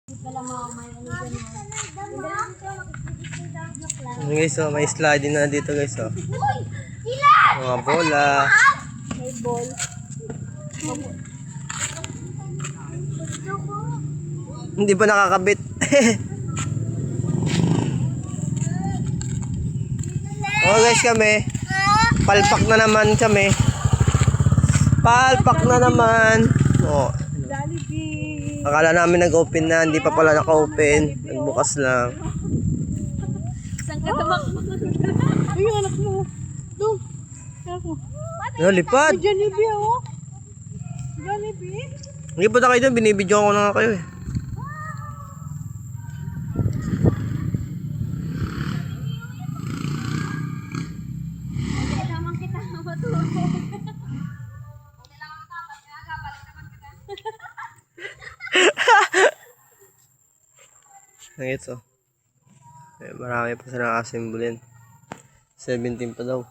Guys, so may sliding na dito guys. So. Mga bola. May ball. Hindi pa nakakabit. Oh guys, kami. Palpak na naman kami. Palpak na naman. Oh. Jollibee. Akala namin nag-open na, hindi pa pala naka-open. Nagbukas lang. Saan ka naman? Ay, yung anak mo. Doon. Ako. Ano, lipad? Jollibee, oh. Jollibee. Hindi po na kayo doon, binibidyo ko na nga kayo eh. Kailangan kita matulog. Nangits oh. Marami pa sila nakasimbolin. 17 pa daw.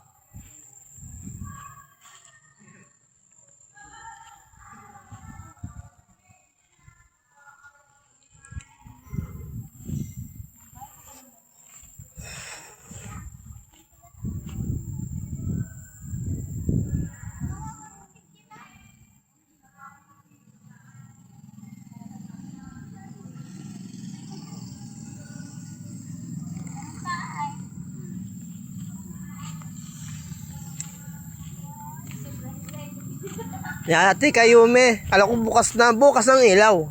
Ya, ate, kayo me. Alam ko bukas na. Bukas ang ilaw.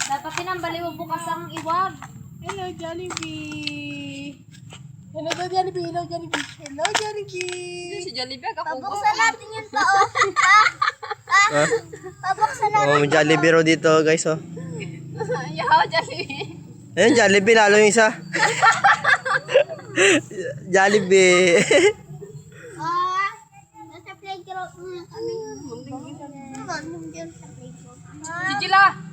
Dapat pinambali mo bukas ang iwag. Hello, Jollibee. Hello, Jollibee. Hello, Jollibee. Hello, Jollibee. Si Jollibee, pabuksan natin yun pa, oh. Pabuksan natin. Oh, may Jollibee raw dito, guys, oh. Yo, Jollibee. Ayun, Jollibee, lalo yung isa. Jollibee. Gigila.